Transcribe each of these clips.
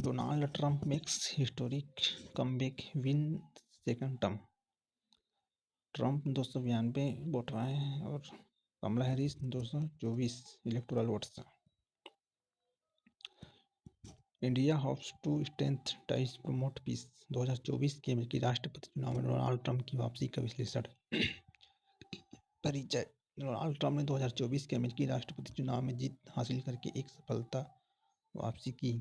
Donald Trump makes historic comeback, win second term. Trump 292 vote रहे हैं और Kamala Harris 224 electoral votes. India hopes to strength ties promote peace. 2024 के अमेरिकी राष्ट्रपति चुनाव में डोनाल्ड ट्रंप की वापसी का विश्लेषण। परिचय। डोनाल्ड ट्रंप ने 2024 के अमेरिकी राष्ट्रपति चुनाव में जीत हासिल करके एक सफलता वापसी की,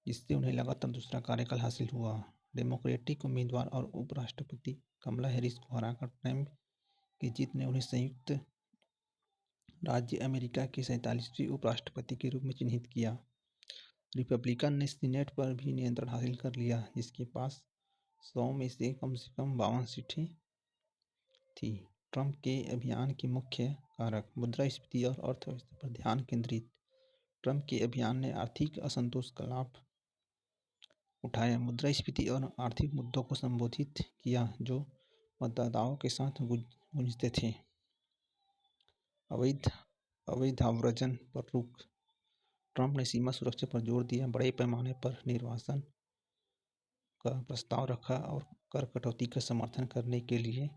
जिससे उन्हें लगातार दूसरा कार्यकाल हासिल हुआ। डेमोक्रेटिक उम्मीदवार और उपराष्ट्रपति कमला हैरिस को हराकर ट्रंप की जीत ने उन्हें संयुक्त राज्य अमेरिका के 47वें उपराष्ट्रपति के रूप में चिन्हित किया। रिपब्लिकन ने सीनेट पर भी नियंत्रण हासिल कर लिया, जिसके पास 100 में से कम 52 सीटें थी। ट्रंप के अभियान के मुख्य कारक। मुद्रास्फीति और अर्थव्यवस्था पर ध्यान केंद्रित। ट्रंप के अभियान ने आर्थिक असंतोष का लाभ उठाया, मुद्रास्फीति और आर्थिक मुद्दों को संबोधित किया जो मतदाताओं के साथ गूंजते थे। अवैध आव्रजन पर रोक। ट्रंप ने सीमा सुरक्षा पर जोर दिया, बड़े पैमाने पर निर्वासन का प्रस्ताव रखा और कर कटौती का समर्थन करने के लिए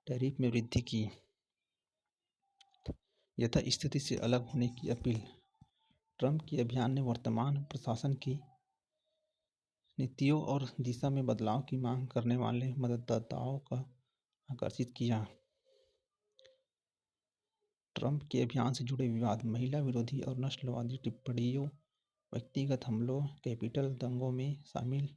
टैरिफ में वृद्धि की। यथास्थिति से अलग होने की अपील। ट्रंप के अभियान ने वर्तमान प्रशासन की नीतियों और दिशा में बदलाव की मांग करने वाले मतदाताओं को आकर्षित किया। ट्रंप के अभियान से जुड़े विवाद। महिला विरोधी और नस्लवादी टिप्पणियों, व्यक्तिगत हमलों, कैपिटल दंगों में शामिल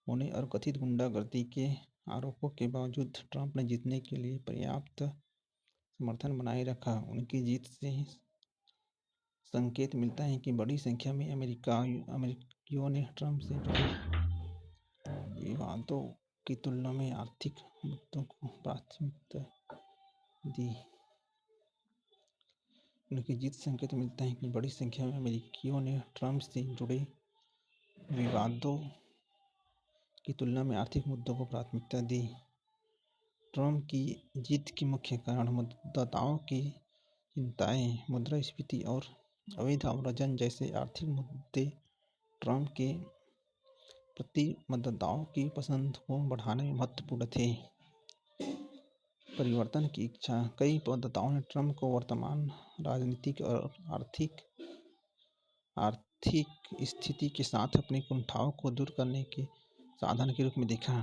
होने और कथित गुंडागर्दी के आरोपों के बावजूद ट्रंप ने जीतने के लिए पर्याप्त समर्थन बनाए रखा। उनकी जीत से संकेत मिलता है कि बड़ी संख्या में अमेरिकियों ने ट्रंप से जुड़े विवादों की तुलना में आर्थिक मुद्दों को प्राथमिकता दी। उनकी जीत से संकेत मिलता है कि बड़ी संख्या में अमेरिकियों ने ट्रंप से जुड़े विवादों की तुलना में आर्थिक मुद्दों को प्राथमिकता दी। ट्रंप की जीत के मुख्य कारण। मतदाताओं की चिंताएं। मुद्रास्फीति और अवैध आव्रजन जैसे आर्थिक मुद्दे ट्रंप के प्रति मतदाताओं की पसंद को बढ़ाने में महत्वपूर्ण थे। परिवर्तन की इच्छा। कई मतदाताओं ने ट्रंप को वर्तमान राजनीतिक और आर्थिक स्थिति के साथ अपनी कुंठाओं को दूर करने के साधन के रूप में देखा।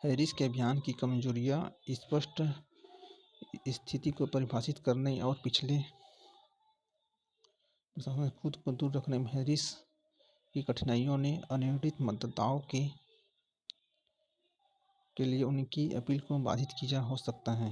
हैरिस के अभियान की कमजोरियां। स्पष्ट स्थिति को परिभाषित करने और पिछले प्रशासन से खुद को दूर रखने में हैरिस की कठिनाइयों ने अनिर्णित मतदाताओं के लिए उनकी अपील को बाधित किया हो सकता है।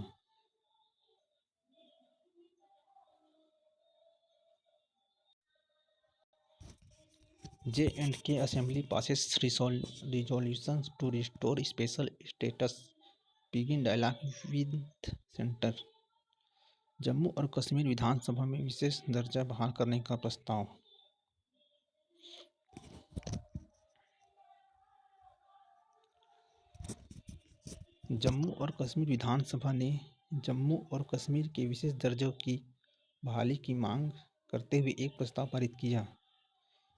J&K Assembly passes resolutions to restore special status, begin dialogue with center। Jammu और कश्मीर विधानसभा में विशेष दर्जा बहाल करने का प्रस्ताव। जम्मू और कश्मीर विधानसभा ने जम्मू और कश्मीर के विशेष दर्जे की बहाली की मांग करते हुए एक प्रस्ताव पारित किया।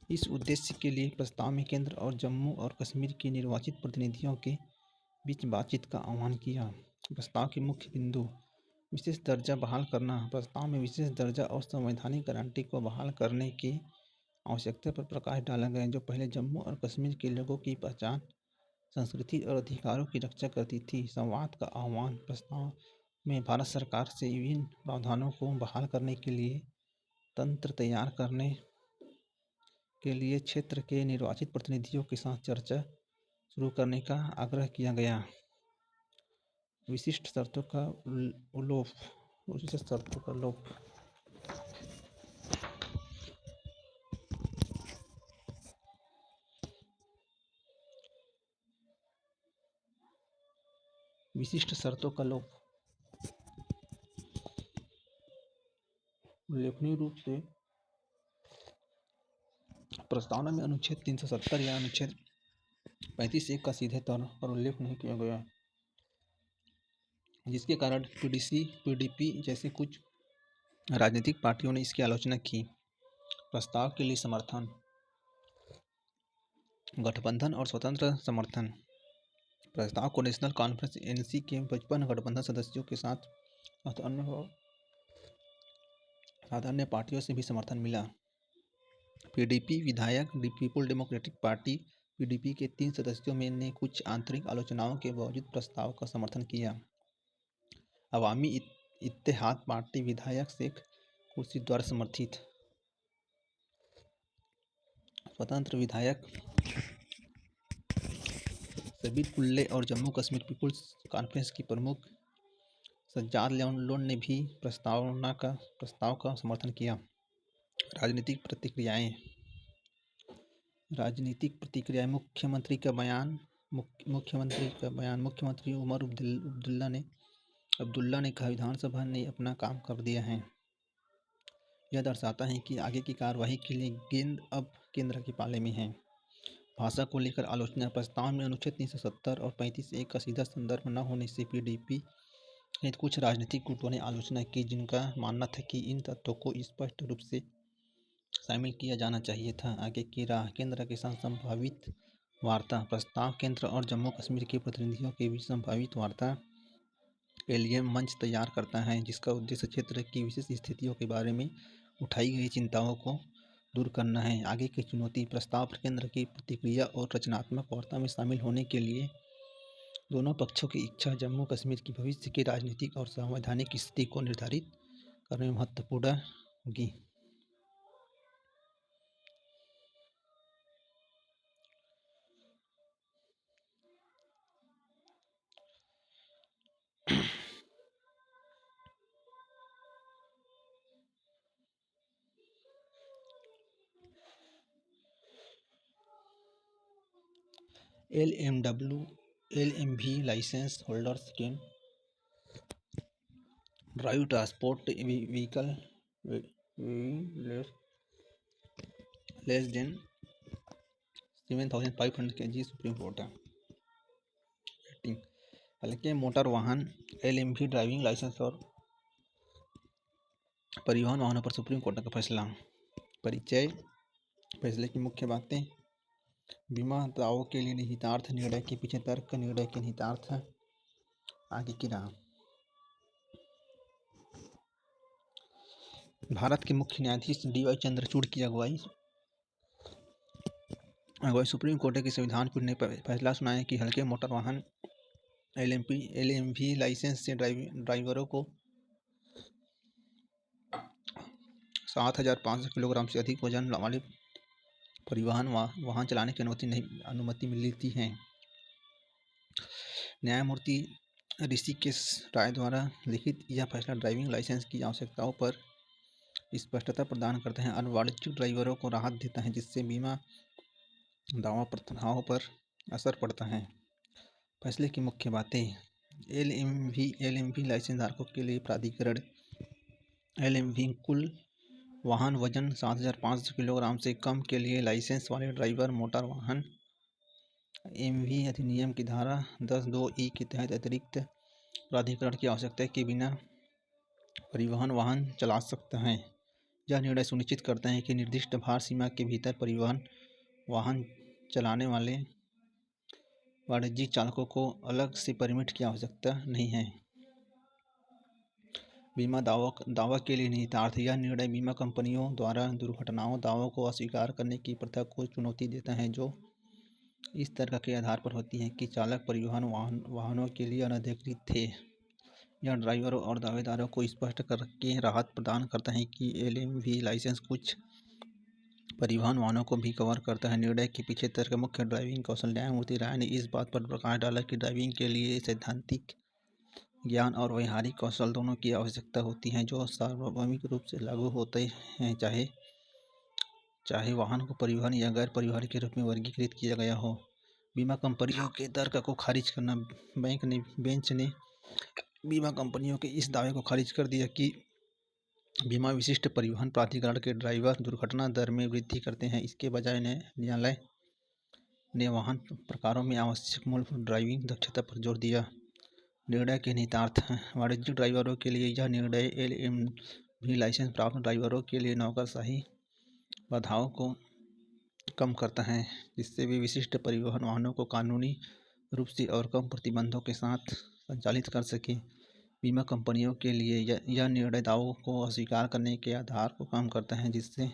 इस उद्देश्य के लिए प्रस्ताव में केंद्र और जम्मू और कश्मीर के निर्वाचित प्रतिनिधियों के बीच बातचीत का आह्वान किया। प्रस्ताव के मुख्य बिंदु। विशेष दर्जा बहाल करना। प्रस्ताव में विशेष दर्जा और संवैधानिक गारंटी को बहाल करने की आवश्यकता पर प्रकाश डाला गया, जो पहले जम्मू और कश्मीर के लोगों की पहचान, संस्कृति और अधिकारों की रक्षा करती थी। संवाद का आह्वान। प्रस्ताव में भारत सरकार से विभिन्न प्रावधानों को बहाल करने के लिए तंत्र तैयार करने के लिए क्षेत्र के निर्वाचित प्रतिनिधियों के साथ चर्चा शुरू करने का आग्रह किया गया। विशिष्ट शर्तों का लोप। विशिष्ट शर्तों का लोप। विशिष्ट शर्तों का लोप। उल्लेखनीय रूप से प्रस्तावना में अनुच्छेद 370 या अनुच्छेद 35(1) का सीधे तौर पर उल्लेख नहीं किया गया, जिसके कारण पीडीपी जैसी कुछ राजनीतिक पार्टियों ने इसकी आलोचना की। प्रस्ताव के लिए समर्थन। गठबंधन और स्वतंत्र समर्थन। प्रस्ताव को नेशनल कॉन्फ्रेंस एनसी के 55 गठबंधन सदस्यों के साथ अन्य पार्टियों से भी समर्थन मिला। पीडीपी विधायक पीपुल डेमोक्रेटिक पार्टी पीडीपी के 3 सदस्यों में ने कुछ आंतरिक आलोचनाओं के बावजूद प्रस्ताव का समर्थन किया। अवामी इत्तेहाद पार्टी विधायक शेख कुर्सी द्वारा समर्थित। स्वतंत्र विधायक सबीर कुल्ले और जम्मू कश्मीर पीपुल्स कॉन्फ्रेंस की प्रमुख सज्जाद लोन ने भी प्रस्ताव का समर्थन किया। राजनीतिक प्रतिक्रियाएं। मुख्यमंत्री का बयान। मुख्यमंत्री उमर अब्दुल्ला ने कहा, विधानसभा ने अपना काम कर दिया है। यह दर्शाता है कि आगे की कार्रवाई के लिए गेंद अब केंद्र के पाले में है। भाषा को लेकर आलोचना। प्रस्ताव में अनुच्छेद 370 और 35(1) का सीधा संदर्भ न होने से पीडीपी सहित कुछ राजनीतिक गुटों ने आलोचना की, जिनका मानना था कि इन तत्वों को स्पष्ट रूप से शामिल किया जाना चाहिए था। आगे की राह। केंद्र के साथ संभावित वार्ता। प्रस्ताव केंद्र और जम्मू कश्मीर के प्रतिनिधियों के बीच संभावित वार्ता के लिए मंच तैयार करता है, जिसका उद्देश्य क्षेत्र की विशेष स्थितियों के बारे में उठाई गई चिंताओं को दूर करना है। आगे की चुनौती। प्रस्ताव पर केंद्र की प्रतिक्रिया और रचनात्मक वार्ता में शामिल होने के लिए दोनों पक्षों की इच्छा जम्मू कश्मीर की भविष्य की राजनीतिक और संवैधानिक स्थिति को निर्धारित करने में महत्वपूर्ण होगी। LMV licence holders can drive transport vehicle less than 7,500 kg। Supreme court. हल्के मोटर वाहन LMV ड्राइविंग लाइसेंस और परिवहन वाहनों पर सुप्रीम कोर्ट का फैसला। परिचय। फैसले की मुख्य बातें। बीमा दावों के लिए निहितार्थ। निर्णय के पीछे तर्क। निर्णय के निहितार्थ। आगे की राह। भारत के मुख्य न्यायाधीश DY चंद्रचूड़ की अगुवाई सुप्रीम कोर्ट की संविधान पीठ ने फैसला सुनाया कि हल्के मोटर वाहन LMV लाइसेंस से ड्राइवरों को 7,500 किलोग्राम से अधिक वजन वाले परिवहन वाहन चलाने की अनुमति मिलती है। न्यायमूर्ति ऋषिकेश राय द्वारा लिखित यह फैसला ड्राइविंग लाइसेंस की आवश्यकताओं पर स्पष्टता प्रदान करता है और वाणिज्यिक ड्राइवरों को राहत देता है, जिससे बीमा दावा प्रथाओं पर असर पड़ता है। फैसले की मुख्य बातें। LMV लाइसेंस धारकों के लिए प्राधिकरण। LMV कुल वाहन वजन 7,500 किलोग्राम से कम के लिए लाइसेंस वाले ड्राइवर मोटर वाहन MV अधिनियम की धारा 10(2)E के तहत अतिरिक्त प्राधिकरण की आवश्यकता के बिना परिवहन वाहन चला सकता है। यह निर्णय सुनिश्चित करता है कि निर्दिष्ट भार सीमा के भीतर परिवहन वाहन चलाने वाले वाणिज्यिक चालकों को अलग से परमिट की आवश्यकता नहीं है। बीमा दावा के लिए निहितार्थ। यह निर्णय बीमा कंपनियों द्वारा दुर्घटनाओं दावों को अस्वीकार करने की प्रथा को चुनौती देता है, जो इस तर्क के आधार पर होती है कि चालक परिवहन वाहनों के लिए अनधिकृत थे। यह ड्राइवरों और दावेदारों को स्पष्ट करके राहत प्रदान करता है कि LMV लाइसेंस कुछ परिवहन वाहनों को भी कवर करता है। निर्णय के पीछे तर्क। मुख्य ड्राइविंग कौशल। न्यायमूर्ति राय ने इस बात पर प्रकाश डाला कि ड्राइविंग के लिए सैद्धांतिक ज्ञान और व्यावहारिक कौशल दोनों की आवश्यकता होती है, जो सार्वभौमिक रूप से लागू होते हैं, चाहे वाहन को परिवहन या गैर परिवहन के रूप में वर्गीकृत किया गया हो। बीमा कंपनियों के तर्क को खारिज करना। बेंच ने बीमा कंपनियों के इस दावे को खारिज कर दिया कि बीमा विशिष्ट परिवहन प्राधिकरण के ड्राइवर दुर्घटना दर में वृद्धि करते हैं। इसके बजाय न्यायालय ने वाहन प्रकारों में आवश्यक मूल ड्राइविंग दक्षता पर जोर दिया। निर्णय के निहितार्थ। वाणिज्यिक ड्राइवरों के लिए यह निर्णय LMV लाइसेंस प्राप्त ड्राइवरों के लिए नौकरशाही बाधाओं को कम करता है, जिससे वे विशिष्ट परिवहन वाहनों को कानूनी रूप से और कम प्रतिबंधों के साथ संचालित कर सकें। बीमा कंपनियों के लिए यह निर्णय दावों को अस्वीकार करने के आधार को कम करता है, जिससे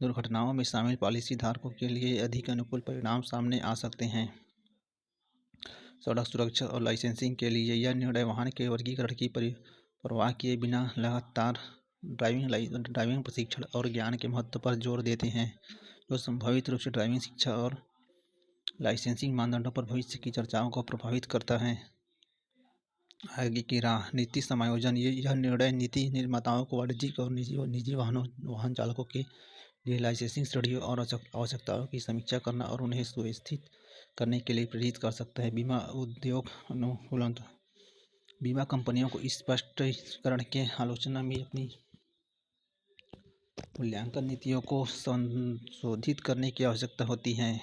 दुर्घटनाओं में शामिल पॉलिसी धारकों के लिए अधिक अनुकूल परिणाम सामने आ सकते हैं। सड़क सुरक्षा और लाइसेंसिंग के लिए यह निर्णय वाहन के वर्गीकरण की परवाह किए बिना लगातार ड्राइविंग प्रशिक्षण और ज्ञान के महत्व पर जोर देते हैं, जो संभावित रूप से ड्राइविंग शिक्षा और लाइसेंसिंग मानदंडों पर भविष्य की चर्चाओं को प्रभावित करता है। आगे की राह नीति समायोजन। यह निर्णय नीति निर्माताओं को वाणिज्यिक और निजी वाहन चालकों के लिए लाइसेंसिंग श्रेणियों और आवश्यकताओं की समीक्षा करना और उन्हें सुव्यवस्थित करने के लिए प्रेरित कर सकता है। बीमा उद्योग अनुकूलन। बीमा कंपनियों को इस स्पष्टीकरण के आलोचना में अपनी मूल्यांकन नीतियों को संशोधित करने की आवश्यकता होती है,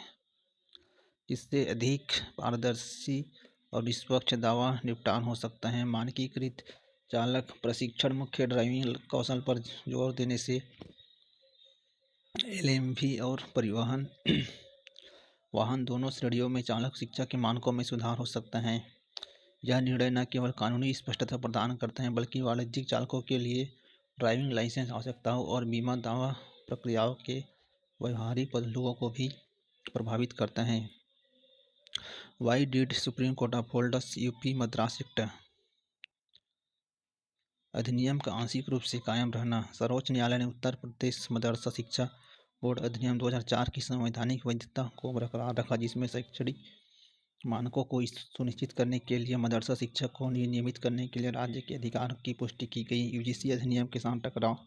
जिससे अधिक पारदर्शी और निष्पक्ष दावा निपटान हो सकता है। मानकीकृत चालक प्रशिक्षण। मुख्य ड्राइविंग कौशल पर जोर देने से एलएमवी और परिवहन वाहन दोनों श्रेणियों में चालक शिक्षा के मानकों में सुधार हो सकता है। यह निर्णय न केवल कानूनी स्पष्टता प्रदान करता है, बल्कि वाणिज्यिक चालकों के लिए ड्राइविंग लाइसेंस आवश्यकताओं और बीमा दावा प्रक्रियाओं के व्यवहारिक पहलुओं को भी प्रभावित करता है। Why did supreme court uphold UP Madras act. अधिनियम का आंशिक रूप से कायम रहना। सर्वोच्च न्यायालय ने उत्तर प्रदेश मदरसा शिक्षा बोर्ड अधिनियम 2004 की संवैधानिक वैधता को बरकरार रखा, जिसमें शैक्षणिक मानकों को सुनिश्चित करने के लिए मदरसा शिक्षा को नियमित करने के लिए राज्य के अधिकार की पुष्टि की गई। यूजीसी अधिनियम के साथ टकराव।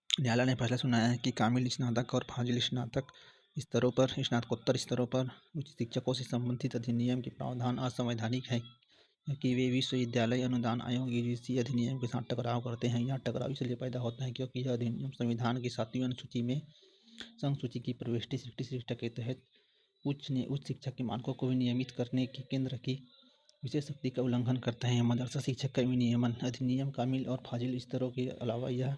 न्यायालय ने फैसला सुनाया है कि कामिल स्नातक और फाजिल स्नातक स्तरों पर स्नातकोत्तर स्तरों पर उच्च शिक्षकों से संबंधित अधिनियम के प्रावधान असंवैधानिक है, क्योंकि वे विश्वविद्यालय अनुदान आयोग यूजीसी अधिनियम के साथ टकराव करते हैं। यह टकराव इसलिए पैदा होता है क्योंकि यह अधिनियम संविधान की 7वीं अनुसूची में संघ सूची की प्रविष्टि 66 के तहत उच्च शिक्षा के मानकों को विनियमित करने की केंद्र की विशेष शक्ति का उल्लंघन करता है। मदरसा शिक्षक का विनियमन। अधिनियम कामिल और फाजिल स्तरों के अलावा यह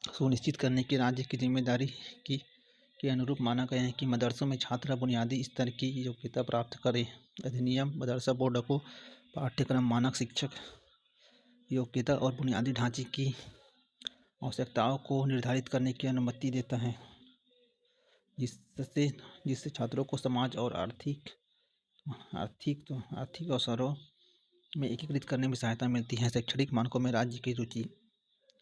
सुनिश्चित करने की राज्य की जिम्मेदारी के अनुरूप माना गया है कि मदरसों में छात्र बुनियादी स्तर की योग्यता प्राप्त करें। अधिनियम मदरसा बोर्ड को पाठ्यक्रम, मानक, शिक्षक योग्यता और बुनियादी ढांचे की आवश्यकताओं को निर्धारित करने की अनुमति देता है, जिससे छात्रों को समाज और आर्थिक अवसरों में एकीकृत करने में सहायता मिलती है। शैक्षणिक मानकों में राज्य की रुचि।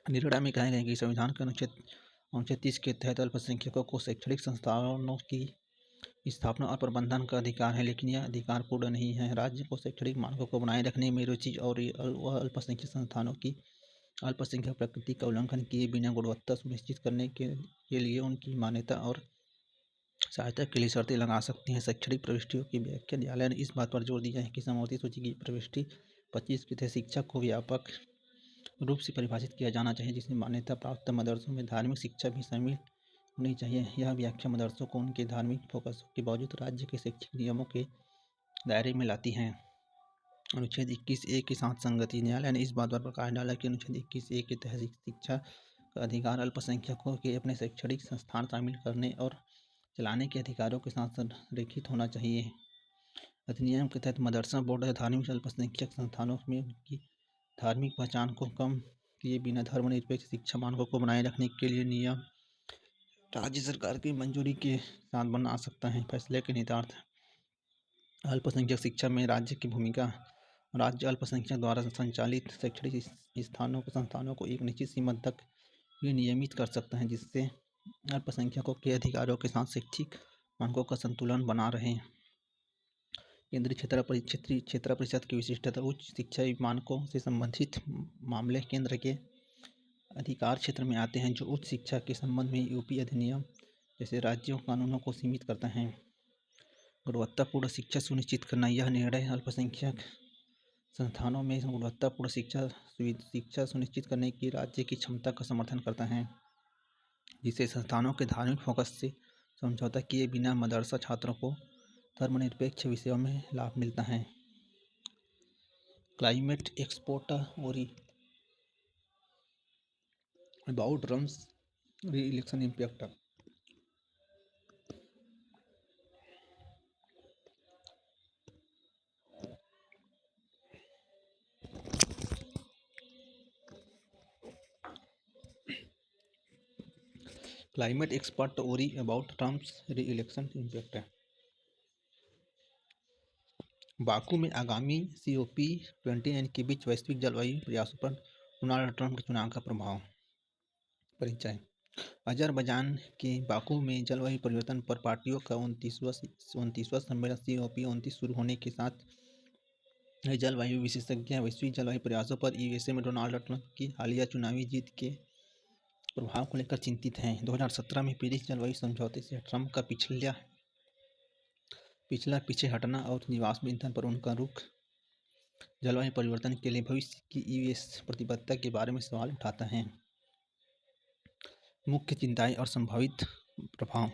निर्णय में कहा गया है कि संविधान के अनुच्छेद 30 के तहत अल्पसंख्यकों को शैक्षणिक संस्थानों की स्थापना और प्रबंधन का अधिकार है, लेकिन यह अधिकार पूर्ण नहीं है। राज्य को शैक्षणिक मानकों को बनाए रखने में रुचि और वह अल्पसंख्यक संस्थानों की अल्पसंख्यक प्रकृति का उल्लंघन किए बिना गुणवत्ता सुनिश्चित करने के लिए उनकी मान्यता और सहायता के लिए शर्तें लगा सकती हैं। शैक्षणिक प्रविष्टियों की व्याख्या। न्यायालय ने इस बात पर जोर दिया है कि समवर्ती सूची की प्रविष्टि 25 के तहत शिक्षा को व्यापक रूप से परिभाषित किया जाना चाहिए, जिसमें मान्यता प्राप्त मदरसों में धार्मिक शिक्षा भी शामिल होनी चाहिए। यह व्याख्या मदरसों को उनके धार्मिक फोकस के बावजूद राज्य के शैक्षिक नियमों के दायरे में लाती है। अनुच्छेद 21A के साथ संगति। न्यायालय ने इस बात पर प्रकाश डाला कि अनुच्छेद 21A के तहत शिक्षा का अधिकार अल्पसंख्यकों के अपने शैक्षणिक संस्थान शामिल करने और चलाने के अधिकारों के साथ संरेखित होना चाहिए। अधिनियम के तहत मदरसा बोर्ड धार्मिक अल्पसंख्यक संस्थानों में उनकी धार्मिक पहचान को कम किए बिना धर्मनिरपेक्ष शिक्षा मानकों को बनाए रखने के लिए नियम राज्य सरकार की मंजूरी के साथ बना सकता है। फैसले के निहितार्थ। अल्पसंख्यक शिक्षा में राज्य की भूमिका। राज्य अल्पसंख्यक द्वारा संचालित शैक्षणिक संस्थानों को एक निश्चित सीमा तक विनियमित कर सकता है, जिससे अल्पसंख्यकों के अधिकारों के साथ शैक्षिक मानकों का संतुलन बना रहे। केंद्रीय क्षेत्र परिषद की विशिष्टता। उच्च शिक्षा मानकों से संबंधित मामले केंद्र के अधिकार क्षेत्र में आते हैं, जो उच्च शिक्षा के संबंध में यूपी अधिनियम जैसे राज्यों कानूनों को सीमित करता है। गुणवत्तापूर्ण शिक्षा सुनिश्चित करना। यह निर्णय अल्पसंख्यक संस्थानों में गुणवत्तापूर्ण शिक्षा सुनिश्चित करने की राज्य की क्षमता का समर्थन करता है, जिससे संस्थानों के धार्मिक फोकस से समझौता किए बिना मदरसा छात्रों को धर्मनिरपेक्ष विषयों में लाभ मिलता है। क्लाइमेट एक्सपोर्टर और about drums re-election impact. Climate expert worry about Trump's re-election impact. Baku में आगामी COP29 के बीच वैश्विक जलवायु प्रयासों पर डोनाल्ड ट्रंप के चुनाव का प्रभाव। परिचय। अजरबैजान के बाकू में जलवायु परिवर्तन पर पार्टियों का 29वां सम्मेलन COP29 शुरू होने के साथ जलवायु विशेषज्ञ वैश्विक जलवायु प्रयासों पर USA में डोनाल्ड ट्रंप की हालिया चुनावी जीत के प्रभाव को लेकर चिंतित हैं। 2017 में पेरिस जलवायु समझौते से ट्रंप का पिछला पीछे हटना और जीवाश्म ईंधन पर उनका रुख जलवायु परिवर्तन के लिए भविष्य की US प्रतिबद्धता के बारे में सवाल उठाता है। मुख्य चिंताएं और संभावित प्रभाव।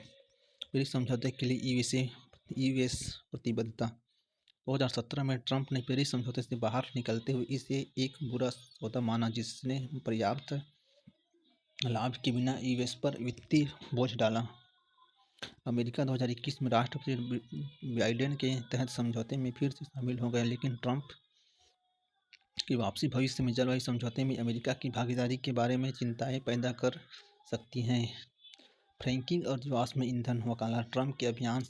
पेरिस समझौते के लिए US प्रतिबद्धता। 2017 में ट्रंप ने पेरिस समझौते से बाहर निकलते हुए इसे एक बुरा सौदा माना जिसने पर्याप्त लाभ के बिना US पर वित्तीय बोझ डाला। अमेरिका 2021 में राष्ट्रपति बाइडेन के तहत समझौते में फिर से शामिल हो गए, लेकिन ट्रंप की वापसी भविष्य में जलवायु समझौते में अमेरिका की भागीदारी के बारे में चिंताएं पैदा कर सकती हैं। फ्रैंकिंग और जीवाश्म ईंधन। वकालत ट्रंप के अभियान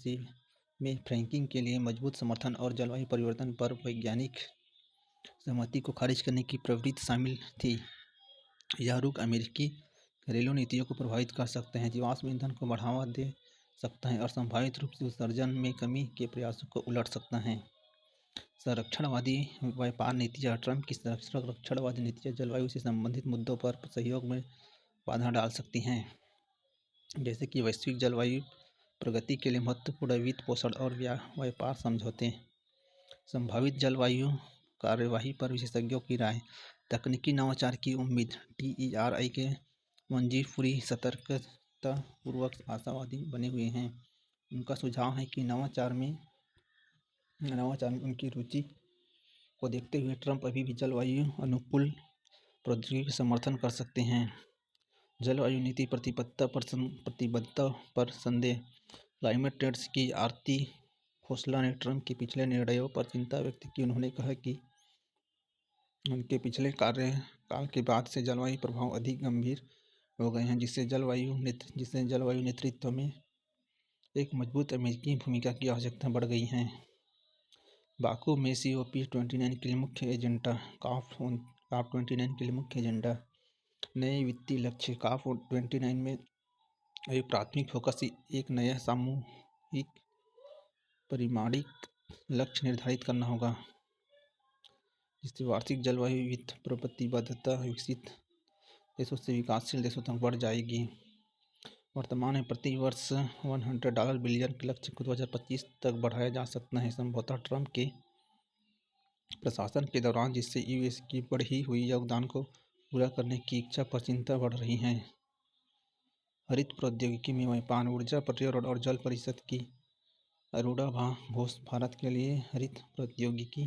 में फ्रैंकिंग के लिए मजबूत समर्थन और जलवायु परिवर्तन पर वैज्ञानिक सहमति को खारिज करने की प्रवृत्ति शामिल थी। यह रुख अमेरिकी घरेलू नीतियों को प्रभावित कर सकते हैं, जीवाश्म ईंधन को बढ़ावा दे सकता है और संभावित रूप से उत्सर्जन में कमी के प्रयासों को उलट सकता है। संरक्षणवादी व्यापार नीतियाँ। ट्रंप की संरक्षणवादी नीतियाँ जलवायु से संबंधित मुद्दों पर सहयोग में बाधा डाल सकती हैं, जैसे कि वैश्विक जलवायु प्रगति के लिए महत्वपूर्ण वित्त पोषण और व्यापार समझौते। संभावित जलवायु कार्यवाही पर विशेषज्ञों की राय। तकनीकी नवाचार की उम्मीद। TERI के मंजीर पुरी सतर्कतापूर्वक आशावादी बने हुए हैं। उनका सुझाव है कि नवाचार में उनकी रुचि को देखते हुए ट्रंप अभी भी जलवायु अनुकूल प्रौद्योगिकी का समर्थन कर सकते हैं। जलवायु नीति प्रतिबद्धता पर संदेह। क्लाइमेट ट्रेड्स की आरती खोसला ने ट्रंप के पिछले निर्णयों पर चिंता व्यक्त की। उन्होंने कहा कि उनके पिछले कार्यकाल के बाद से जलवायु प्रभाव अधिक गंभीर हो गए हैं, जिससे जलवायु नेतृत्व में एक मजबूत अमेरिकी भूमिका की आवश्यकता बढ़ गई है। बाकू में COP29 के लिए मुख्य एजेंडा। COP29 के लिए मुख्य एजेंडा। नए वित्तीय लक्ष्य। COP29 में अभी प्राथमिक फोकस एक नया सामूहिक परिमाणिक लक्ष्य निर्धारित करना होगा, जिससे वार्षिक जलवायु वित्त प्रतिबद्धता विकसित देशों से विकासशील देशों तक बढ़ जाएगी। वर्तमान में प्रति वर्ष $100 बिलियन के लक्ष्य को 2025 तक बढ़ाया जा सकता है, संभवतः ट्रंप के प्रशासन के दौरान, जिससे US की बढ़ी हुई योगदान को पूरा करने की इच्छा पर चिंता बढ़ रही है। हरित प्रौद्योगिकी में व्यापार। ऊर्जा, पर्यावरण और जल परिषद की अरोड़ा घोष भारत के लिए हरित प्रौद्योगिकी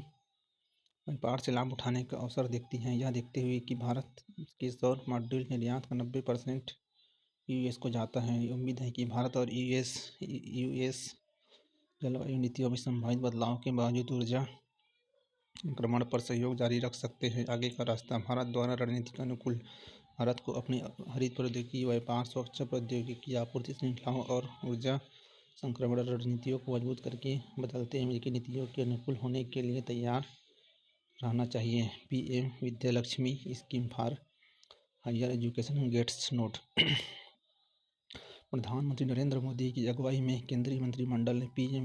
व्यापार से लाभ उठाने का अवसर देखती हैं। यह देखते हुए कि भारत के सौर मॉड्यूल निर्यात का 90% US को जाता है, उम्मीद है कि भारत और US जलवायु नीतियों में संभावित बदलाव के बावजूद ऊर्जा क्रमण पर सहयोग जारी रख सकते हैं। आगे का रास्ता। भारत द्वारा रणनीतिक अनुकूल। भारत को अपनी हरित प्रौद्योगिकी व्यापार, स्वच्छ प्रौद्योगिकी आपूर्ति श्रृंखलाओं और ऊर्जा संक्रमण रणनीतियों को मजबूत करके बदलते अमेरिकी नीतियों के अनुकूल होने के लिए तैयार रहना चाहिए। PM Vidyalakshmi scheme for higher education gets note. प्रधानमंत्री नरेंद्र मोदी की अगुवाई में केंद्रीय मंत्रिमंडल ने PM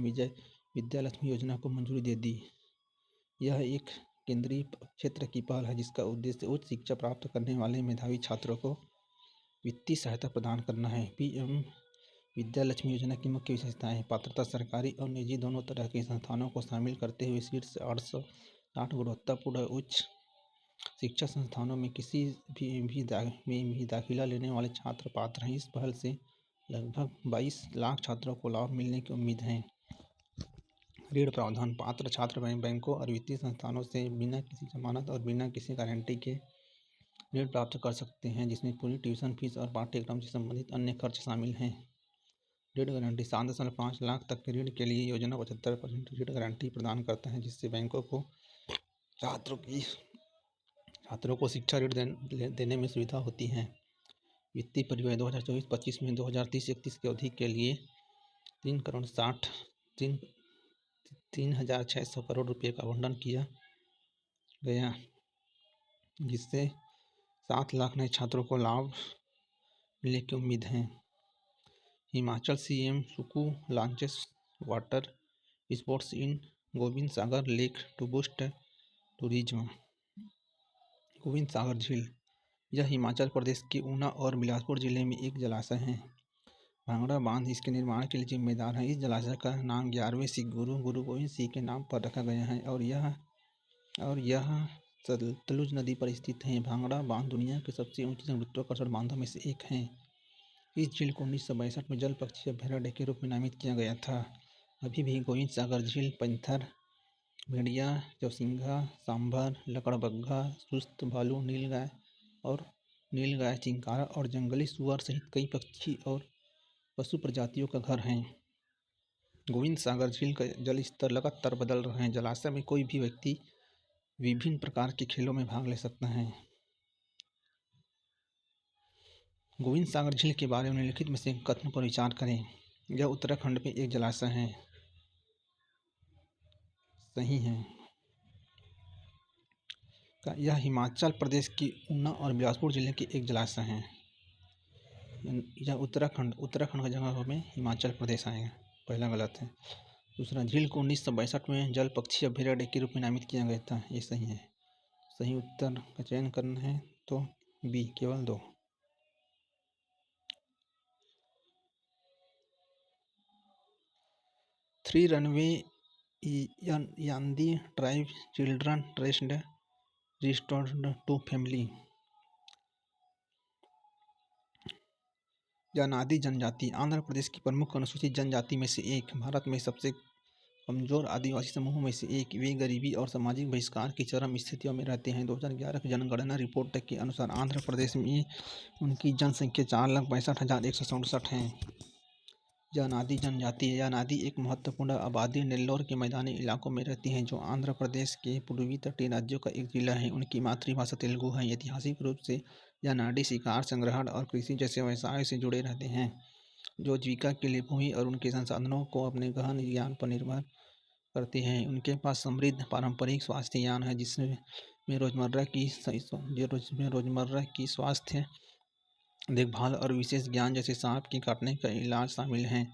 विद्यालक्ष्मी योजना को मंजूरी दे दी। यह एक केंद्रीय क्षेत्र की पहल है, जिसका उद्देश्य उच्च शिक्षा प्राप्त करने वाले मेधावी छात्रों को वित्तीय सहायता प्रदान करना है। PM विद्यालक्ष्मी योजना की मुख्य विशेषताएं। पात्रता सरकारी और निजी दोनों तरह के संस्थानों को शामिल करते हुए शीर्ष 860 गुणवत्तापूर्ण उच्च शिक्षा संस्थानों में किसी भी दाखिला लेने वाले छात्र पात्र हैं। इस पहल से लगभग 22 लाख छात्रों को लाभ मिलने की उम्मीद है। ऋण प्रावधान। पात्र छात्र बैंकों और वित्तीय संस्थानों से बिना किसी जमानत और बिना किसी गारंटी के ऋण प्राप्त कर सकते हैं, जिसमें पूरी ट्यूशन फीस और पाठ्यक्रम से संबंधित अन्य खर्च शामिल हैं। ऋण गारंटी 7.5 लाख तक के ऋण के लिए योजना 75% ऋण गारंटी प्रदान करता है, जिससे बैंकों को छात्रों को शिक्षा ऋण देने में सुविधा होती है। वित्तीय परिव्यय 2024-25 में 2030-31 की अवधि के लिए 3,600 करोड़ रुपये का आवंटन किया गया, जिससे 7 लाख नए छात्रों को लाभ मिलने की उम्मीद है। Himachal CM Sukhu launches water sports in Gobind Sagar lake to boost tourism. Gobind Sagar झील यह हिमाचल प्रदेश के ऊना और बिलासपुर जिले में एक जलाशय है। भांगड़ा बांध इसके निर्माण के लिए जिम्मेदार है। इस जलाशय का नाम 11वें सिख गुरु गोविंद सिंह के नाम पर रखा गया है और यह सतलुज नदी पर स्थित है। भांगड़ा बांध दुनिया के सबसे ऊंचे गुरुत्वाकर्षण बांधों में से एक है। इस झील को 1962 में जल पक्षी अभयारण्य के रूप में नामित किया गया था। अभी भी गोविंद सागर झील पैंथर, भेड़िया, चौसिंघा, सांभर, लकड़बग्घा, सुस्त भालू, नीलगाय, चिंकारा और जंगली सुअर सहित कई पक्षी और पशु प्रजातियों का घर है। गोविंद सागर झील का जल स्तर लगातार बदल रहा है। जलाशय में कोई भी व्यक्ति विभिन्न प्रकार के खेलों में भाग ले सकता है। गोविंद सागर झील के बारे में निम्नलिखित में से कथन पर विचार करें। यह उत्तराखंड में एक जलाशय है। सही है। यह हिमाचल प्रदेश की ऊना और बिलासपुर जिले के एक जलाशय है। यह उत्तराखंड का जगह में हिमाचल प्रदेश आएगा। पहला गलत है। दूसरा, झील को 1962 में जल पक्षी अभयारण्य के रूप में नामित किया गया था। ये सही है। सही उत्तर का चयन करना है तो बी, केवल 2। Three runaway Yanadi tribe children trust restored to family. Yanadi जनजाति आंध्र प्रदेश की प्रमुख अनुसूचित जनजाति में से एक, भारत में सबसे कमजोर आदिवासी समूहों में से एक। वे गरीबी और सामाजिक बहिष्कार की चरम स्थितियों में रहते हैं। 2011 की जनगणना रिपोर्ट के अनुसार आंध्र प्रदेश में उनकी जनसंख्या 4,62,167 है। यानादी जनजाति यानादी एक महत्वपूर्ण आबादी नेल्लोर के मैदानी इलाकों में रहती है, जो आंध्र प्रदेश के पूर्वी तटीय राज्यों का एक जिला है। उनकी मातृभाषा तेलुगु है। ऐतिहासिक रूप से यानाडी शिकार, संग्रहण और कृषि जैसे व्यवसायों से जुड़े रहते हैं, जो जीविका के लिए भूमि और उनके संसाधनों को अपने गहन ज्ञान पर निर्भर करते हैं। उनके पास समृद्ध पारंपरिक स्वास्थ्य ज्ञान है, जिसमें रोजमर्रा की स्वास्थ्य देखभाल और विशेष ज्ञान जैसे सांप के काटने का इलाज शामिल हैं।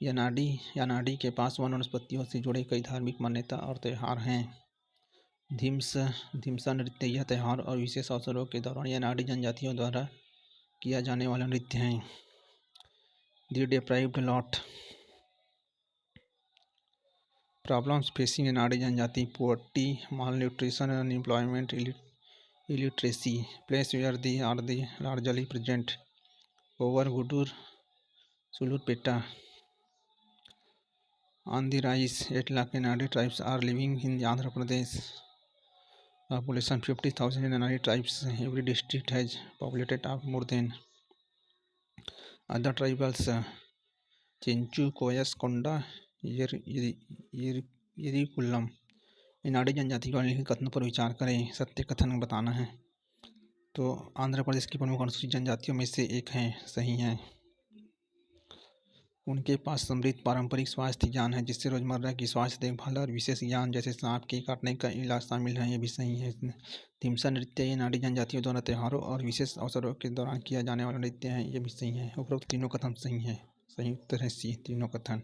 यानाडी के पास वन वनस्पतियों से जुड़े कई धार्मिक मान्यता और त्यौहार हैं। धिमसा नृत्य यह त्यौहार और विशेष अवसरों के दौरान यानाडी जनजातियों द्वारा किया जाने वाला नृत्य है। The deprived lot problems facing Yanadi जनजाति: poverty, malnutrition, unemployment, illiteracy, place where they are largely present, over Gudur, Sulurpeta. On the rise, 8 lakh Yanadi tribes are living in Andhra Pradesh. Population 50,000 Yanadi tribes. Every district has populated of more than other tribals. Chenchu, Koyas, Konda, यरीकुलम। यानाडी जनजाति के निम्नलिखित कथनों पर विचार करें। सत्य कथन बताना है। तो आंध्र प्रदेश की प्रमुख अनुसूचित जनजातियों में से एक है। सही है। उनके पास समृद्ध पारंपरिक स्वास्थ्य ज्ञान है, जिससे रोजमर्रा की स्वास्थ्य देखभाल और विशेष ज्ञान जैसे सांप के काटने का इलाज शामिल है। ये भी सही है। धिमसा नृत्य यानाडी जनजातियों द्वारा त्योहारों और विशेष अवसरों के दौरान किया जाने वाला नृत्य है। ये भी सही है। उपरोक्त तीनों कथन सही है। सही उत्तर है सी, तीनों कथन।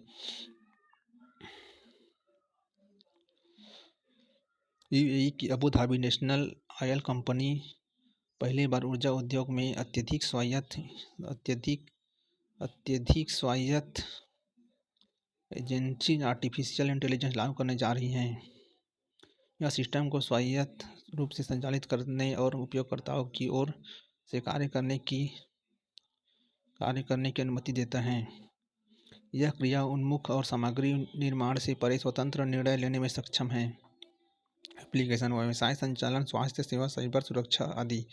यूएई की Abu Dhabi national oil company पहली बार ऊर्जा उद्योग में अत्यधिक स्वायत्त एजेंसी आर्टिफिशियल इंटेलिजेंस लागू करने जा रही है। यह सिस्टम को स्वायत्त रूप से संचालित करने और उपयोगकर्ताओं की ओर से कार्य करने की अनुमति देता है। यह क्रिया उन्मुख और सामग्री निर्माण से परे स्वतंत्र निर्णय लेने में सक्षम है। एप्लीकेशन: व्यवसाय संचालन, स्वास्थ्य सेवा, साइबर सुरक्षा आदि।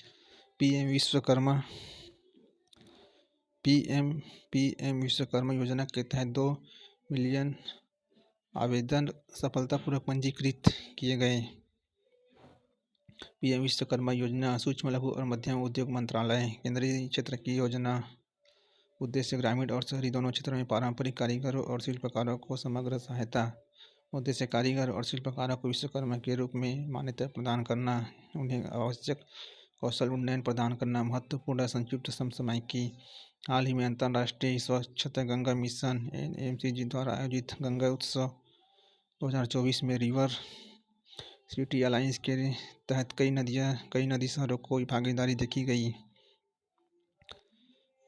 पीएम विश्वकर्मा पीएम विश्वकर्मा योजना के तहत 2 मिलियन आवेदन सफलतापूर्वक पंजीकृत किए गए। पीएम विश्वकर्मा योजना सूक्ष्म लघु और मध्यम उद्योग मंत्रालय केंद्रीय क्षेत्र की योजना। उद्देश्य ग्रामीण और शहरी दोनों क्षेत्रों में पारंपरिक कारीगरों और शिल्पकारों को समग्र सहायता। उद्देश्य कारीगर और शिल्पकारों को विश्वकर्मा के रूप में मान्यता प्रदान करना, उन्हें आवश्यक कौशल उन्नयन प्रदान करना। महत्वपूर्ण संक्षिप्त समसामयिकी। हाल ही में अंतर्राष्ट्रीय स्वच्छता गंगा मिशन (NMCG) द्वारा आयोजित गंगा उत्सव 2024 में रिवर सिटी अलायंस के तहत कई नदी शहरों को भागीदारी देखी गई।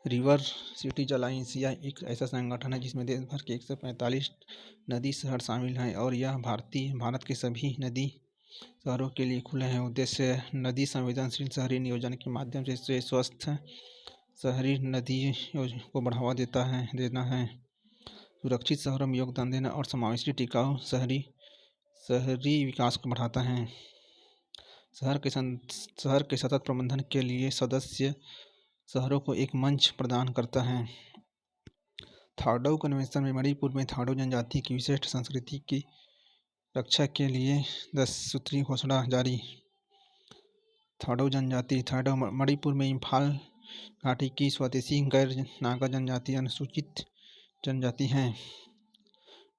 रिवर सिटीज अलायंस यह एक ऐसा संगठन है जिसमें देश भर के 145 नदी शहर शामिल हैं और यह भारत के सभी नदी शहरों के लिए खुले हैं। उद्देश्य नदी संवेदनशील शहरी नियोजन के माध्यम से स्वस्थ शहरी नदी को बढ़ावा देना है, सुरक्षित शहरों में योगदान देना और समावेशी टिकाऊ शहरी विकास को बढ़ाता है। शहर के सतत प्रबंधन के लिए सदस्य शहरों को एक मंच प्रदान करता है। थाडोउ कन्वेंशन में मणिपुर में थाडो जनजाति की विशिष्ट संस्कृति की रक्षा के लिए 10 सूत्रीय घोषणा जारी। थाडो जनजाति मणिपुर में इम्फाल घाटी की स्वदेशी गैर नागा जनजाति अनुसूचित जनजाति है।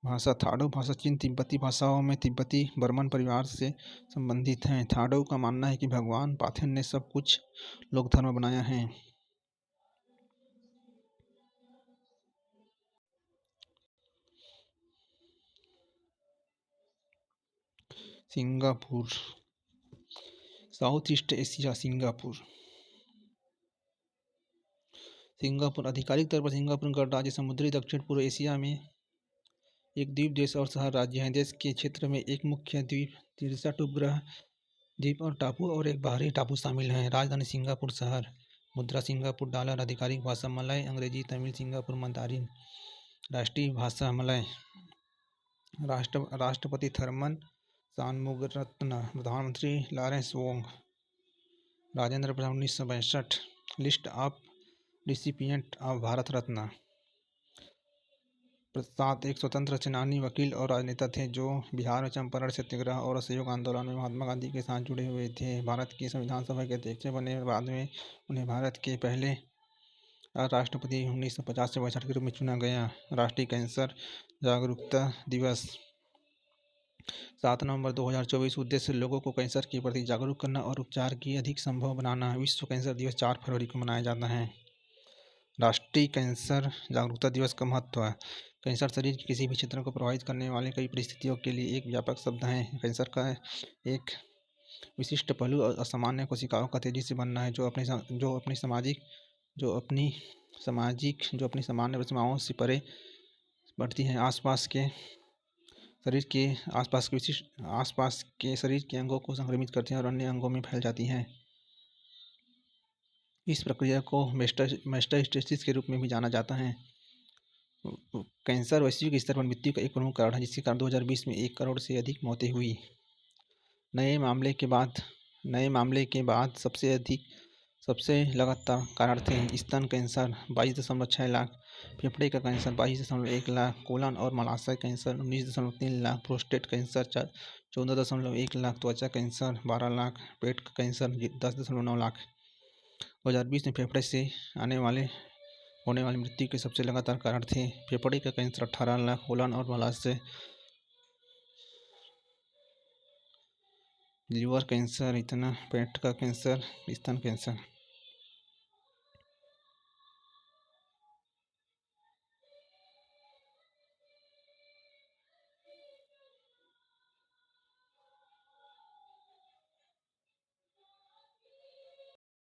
भाषा थाडो भाषा चीन तिब्बती भाषाओं में तिब्बती बर्मन परिवार से संबंधित है। थाडोउ का मानना है कि भगवान पाथेन ने सब कुछ लोक धर्म बनाया है। Singapore, south east Asia. Singapore आधिकारिक तौर पर सिंगापुर गणराज्य समुद्री दक्षिण पूर्व एशिया में एक द्वीप देश और शहर राज्य है। देश के क्षेत्र में एक मुख्य द्वीप, 63 उपग्रह द्वीप और टापू और एक बाहरी टापू शामिल हैं। राजधानी सिंगापुर शहर। मुद्रा सिंगापुर डॉलर। आधिकारिक भाषा मलय, अंग्रेजी, तमिल। Singapore Mandarin. राष्ट्रीय भाषा मलय। राष्ट्रपति थर्मन शानमुगारत्न। प्रधानमंत्री Lawrence Wong. Rajendra Prasad 1962। List of recipient of Bharat Ratna. Prasad एक स्वतंत्र सेनानी, वकील और राजनेता थे जो बिहार में चंपारण सत्याग्रह और असहयोग आंदोलन में महात्मा गांधी के साथ जुड़े हुए थे। भारत की संविधान सभा के अध्यक्ष बने बाद में उन्हें भारत के पहले राष्ट्रपति 1950 से 62 के रूप में चुना गया। राष्ट्रीय कैंसर जागरूकता दिवस 7 नवंबर 2024। उद्देश्य लोगों को कैंसर के प्रति जागरूक करना और उपचार की अधिक संभव बनाना। विश्व कैंसर दिवस 4 फरवरी को मनाया जाता है। राष्ट्रीय कैंसर जागरूकता दिवस का महत्व। कैंसर शरीर के किसी भी क्षेत्र को प्रभावित करने वाले कई परिस्थितियों के लिए एक व्यापक शब्द है। कैंसर का एक विशिष्ट पहलू असामान्य कोशिकाओं का तेजी से बनना है जो अपनी सामान्य सीमाओं से परे बढ़ती हैं। आसपास के शरीर के अंगों को संक्रमित करती हैं और अन्य अंगों में फैल जाती हैं। इस प्रक्रिया को मेटास्टेसिस के रूप में भी जाना जाता है। कैंसर वैश्विक स्तर पर मृत्यु का एक प्रमुख कारण है, जिसके कारण 2020 में 1 करोड़ से अधिक मौतें हुई। नए मामले के बाद सबसे लगातार कारण थे स्तन कैंसर 22.6 लाख, फेफड़े का कैंसर 22.1 लाख, कोलन और मलाशय cancer 19.3 lakh, prostate cancer 14.1 lakh, त्वचा कैंसर 12 लाख, पेट का कैंसर 10.9 लाख। 2020 में फेफड़े से होने वाली मृत्यु के सबसे लगातार कारण थे फेफड़े का कैंसर 18 लाख, कोलन और मलाशय, लीवर कैंसर इतना, पेट का कैंसर, स्तन कैंसर।